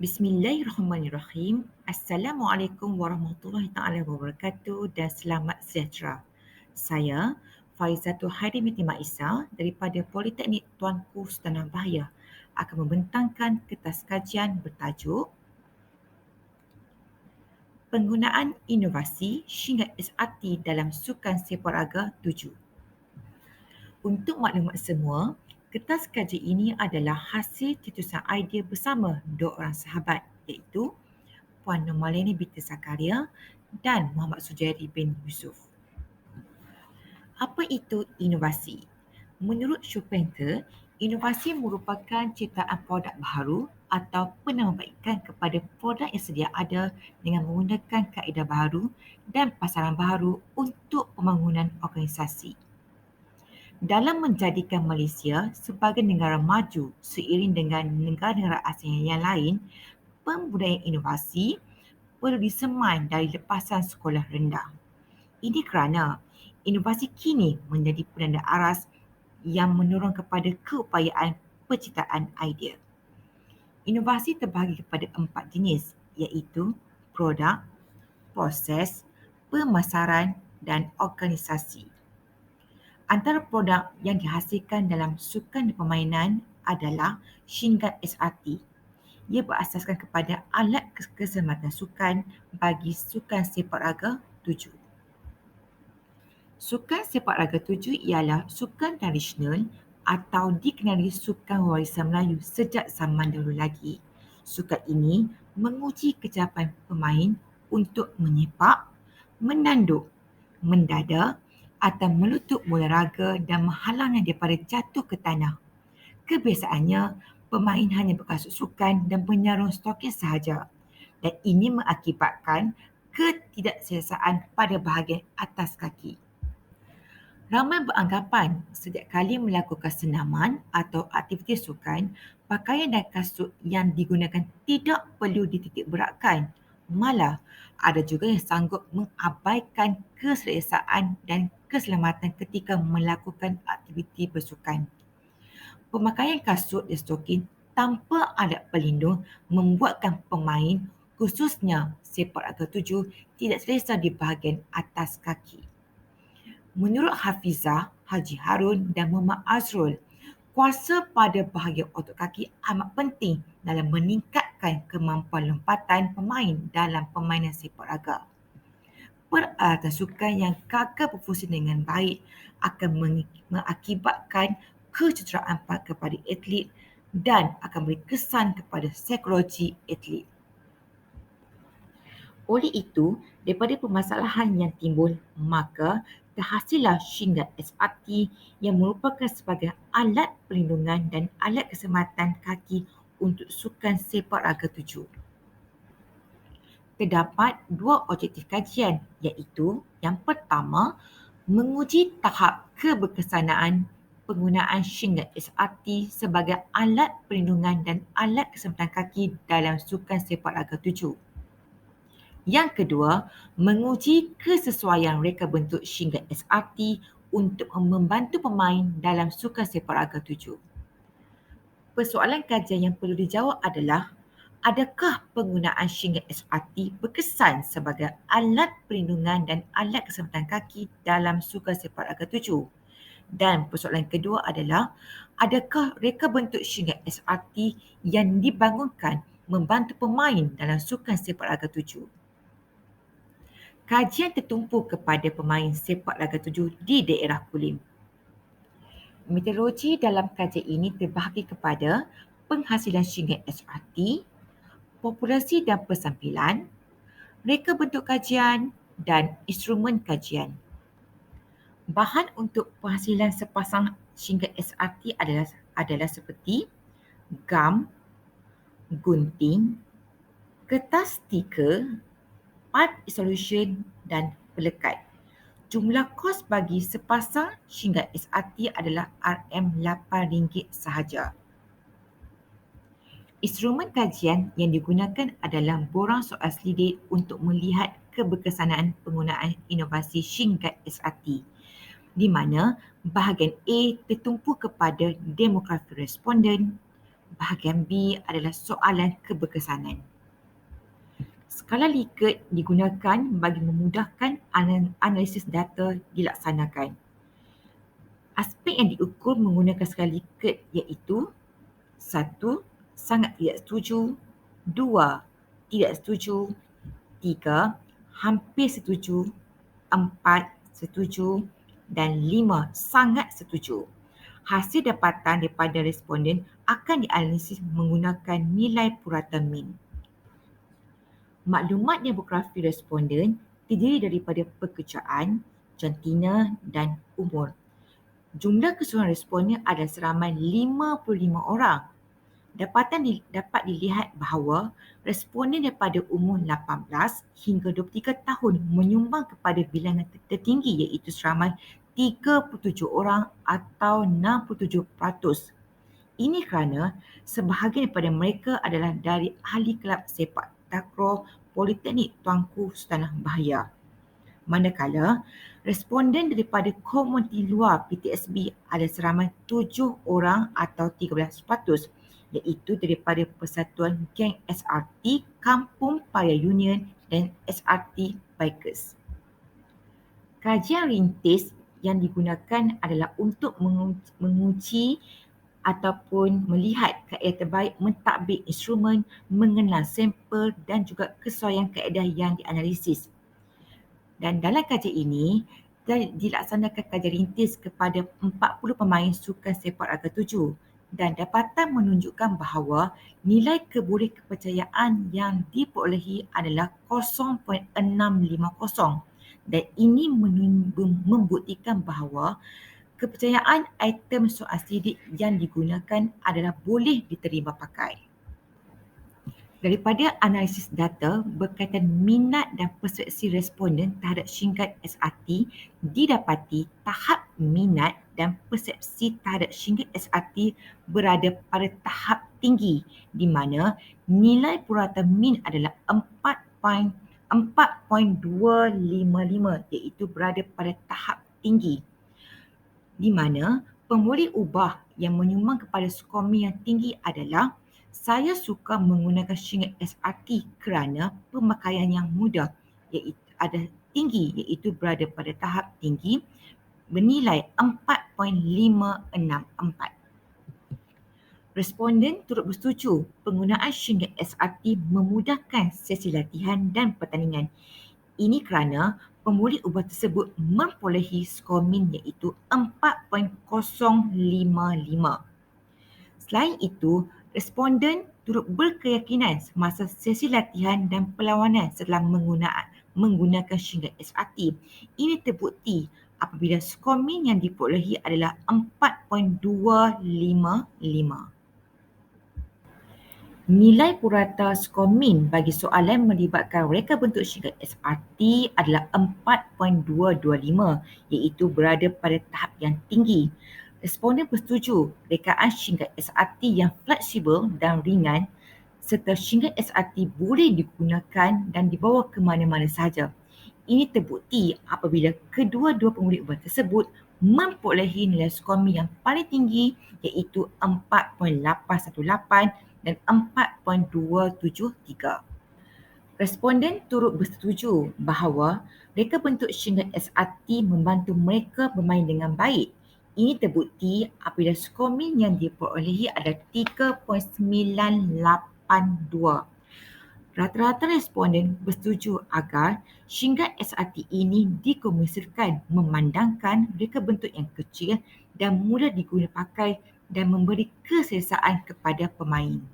Bismillahirrahmanirrahim. Assalamualaikum warahmatullahi taala wabarakatuh dan selamat sejahtera. Saya Faizatul Hairi binti Mak Isa daripada Politeknik Tuanku Sultan Bahaya akan membentangkan kertas kajian bertajuk Penggunaan Inovasi Syingat SRT dalam Sukan Sepak Raga 7. Untuk maklumat semua, kertas kajian ini adalah hasil cetusan idea bersama dua orang sahabat iaitu Puan Nomalini binti Zakaria dan Muhammad Sujairi bin Yusuf. Apa itu inovasi? Menurut Schumpeter, inovasi merupakan ciptaan produk baharu atau penambahbaikan kepada produk yang sedia ada dengan menggunakan kaedah baharu dan pasaran baharu untuk pembangunan organisasi. Dalam menjadikan Malaysia sebagai negara maju seiring dengan negara-negara ASEAN yang lain, pembudayaan inovasi perlu disemai dari lepasan sekolah rendah. Ini kerana inovasi kini menjadi penanda aras yang menurun kepada keupayaan penciptaan idea. Inovasi terbahagi kepada 4 jenis iaitu produk, proses, pemasaran dan organisasi. Antara produk yang dihasilkan dalam sukan dan permainan adalah Syingat SRT. Ia berasaskan kepada alat keselamatan sukan bagi sukan sepak raga 7. Sukan sepak raga 7 ialah sukan tradisional atau dikenali sukan warisan Melayu sejak zaman dahulu lagi. Sukan ini menguji kecapan pemain untuk menyepak, menanduk, mendada atau melutut bola raga dan menghalangnya daripada jatuh ke tanah. Kebiasaannya, pemain hanya berkasut sukan dan penyarum stokin sahaja dan ini mengakibatkan ketidakselesaan pada bahagian atas kaki. Ramai beranggapan setiap kali melakukan senaman atau aktiviti sukan, pakaian dan kasut yang digunakan tidak perlu dititik beratkan. Malah, ada juga yang sanggup mengabaikan keselesaan dan keselamatan ketika melakukan aktiviti bersukan. Pemakaian kasut dan stokin tanpa alat pelindung membuatkan pemain, khususnya sepak raga 7, tidak selesa di bahagian atas kaki. Menurut Hafizah, Haji Harun dan Muhammad Azrul, kuasa pada bahagian otot kaki amat penting dalam meningkatkan kemampuan lompatan pemain dalam permainan sepak raga. Peralatan sukan yang gagal berfungsi dengan baik akan mengakibatkan kecederaan kepada atlet dan akan beri kesan kepada psikologi atlet. Oleh itu, daripada permasalahan yang timbul, maka terhasillah Syingat SRT yang merupakan sebagai alat perlindungan dan alat keselamatan kaki untuk sukan sepak raga 7. Terdapat dua objektif kajian iaitu yang pertama, menguji tahap keberkesanaan penggunaan Syingat SRT sebagai alat perlindungan dan alat keselamatan kaki dalam sukan sepak raga 7. Yang kedua, menguji kesesuaian reka bentuk Syingat SRT untuk membantu pemain dalam sukan sepak raga 7. Persoalan kajian yang perlu dijawab adalah, adakah penggunaan Syingat SRT berkesan sebagai alat perlindungan dan alat keselamatan kaki dalam sukan sepak raga 7? Dan persoalan kedua adalah, adakah reka bentuk Syingat SRT yang dibangunkan membantu pemain dalam sukan sepak raga 7? Kajian tertumpu kepada pemain sepak raga 7 di daerah Kulim. Metodologi dalam kajian ini terbahagi kepada penghasilan Syingat SRT, populasi dan persampilan, reka bentuk kajian dan instrumen kajian. Bahan untuk penghasilan sepasang Syingat SRT adalah seperti gam, gunting, kertas stiker, part solution dan pelekat. Jumlah kos bagi sepasang Syingat SRT adalah RM8 sahaja. Instrumen kajian yang digunakan adalah borang soal selidik untuk melihat keberkesanaan penggunaan inovasi Syingat SRT, di mana bahagian A tertumpu kepada demografi responden, Bahagian B adalah soalan keberkesanan. Skala Likert digunakan bagi memudahkan analisis data dilaksanakan. Aspek yang diukur menggunakan skala Likert iaitu 1. Sangat tidak setuju. 2. Tidak setuju. 3. Hampir setuju. 4. Setuju. Dan 5. Sangat setuju. Hasil dapatan daripada responden akan dianalisis menggunakan nilai purata min. Maklumat demografi responden terdiri daripada pekerjaan, jantina dan umur. Jumlah keseluruhan responden adalah seramai 55 orang. Dapat dilihat bahawa responden daripada umur 18 hingga 23 tahun menyumbang kepada bilangan tertinggi iaitu seramai 37 orang atau 67%. Ini kerana sebahagian daripada mereka adalah dari ahli kelab sepak takraw Politeknik Tuanku Sultanah Bahaya. Manakala responden daripada komuniti luar PTSB ada seramai 7 orang atau 13%, iaitu daripada Persatuan Geng SRT Kampung Paya Union dan SRT Bikers. Kajian rintis yang digunakan adalah untuk menguji ataupun melihat kaedah terbaik mentadbir instrumen, mengenal sampel dan juga kesesuaian kaedah yang dianalisis. Dan dalam kajian ini, dilaksanakan kajian rintis kepada 40 pemain sukan sepak raga 7 dan dapatan menunjukkan bahawa nilai keboleh kepercayaan yang diperolehi adalah 0.650 dan ini membuktikan bahawa kepercayaan item soal sidik yang digunakan adalah boleh diterima pakai. Daripada analisis data berkaitan minat dan persepsi responden terhadap syingkat SRT, didapati tahap minat dan persepsi terhadap syingkat SRT berada pada tahap tinggi di mana nilai purata min adalah 4.255 iaitu berada pada tahap tinggi, di mana pemboleh ubah yang menyumbang kepada skor min yang tinggi adalah saya suka menggunakan syingat SRT kerana pemakaian yang mudah iaitu ada tinggi iaitu berada pada tahap tinggi bernilai 4.564. Responden turut bersetuju penggunaan syingat SRT memudahkan sesi latihan dan pertandingan. Ini kerana pemboleh ubah tersebut memperolehi skor min iaitu 4.055. Selain itu, responden turut berkeyakinan semasa sesi latihan dan perlawanan setelah menggunakan syingat SRT. Ini terbukti apabila skor min yang diperolehi adalah 4.255. Nilai purata skor min bagi soalan melibatkan reka bentuk syingkat SRT adalah 4.225 iaitu berada pada tahap yang tinggi. Responden bersetuju rekaan syingkat SRT yang fleksibel dan ringan serta syingkat SRT boleh digunakan dan dibawa ke mana-mana sahaja. Ini terbukti apabila kedua-dua pemboleh ubah tersebut memperolehi nilai skor min yang paling tinggi iaitu 4.818 dan 4.273. Responden turut bersetuju bahawa reka bentuk syingkat SRT membantu mereka bermain dengan baik. Ini terbukti apabila skor min yang diperolehi adalah 3.982. Rata-rata responden bersetuju agar syingkat SRT ini dikomersialkan memandangkan reka bentuk yang kecil dan mudah digunakan pakai dan memberi keselesaan kepada pemain.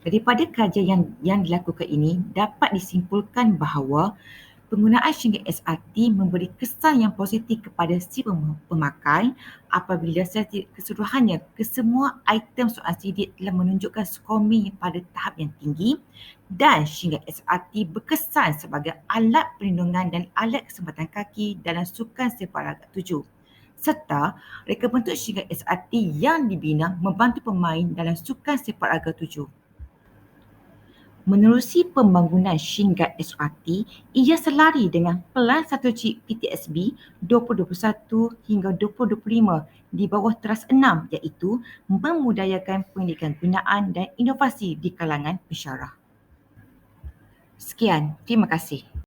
Daripada kajian yang dilakukan ini, dapat disimpulkan bahawa penggunaan syingat SRT memberi kesan yang positif kepada si pemakai apabila secara keseluruhannya kesemua item soal sidik telah menunjukkan skor min pada tahap yang tinggi dan syingat SRT berkesan sebagai alat perlindungan dan alat kesempatan kaki dalam sukan sepak raga 7. Serta reka bentuk syingat SRT yang dibina membantu pemain dalam sukan sepak raga 7. Menerusi pembangunan Shin-Guard SRT, ia selari dengan Pelan 1 Cip PTSB 2021 hingga 2025 di bawah teras 6 iaitu memudayakan pendidikan gunaan dan inovasi di kalangan pensyarah. Sekian, terima kasih.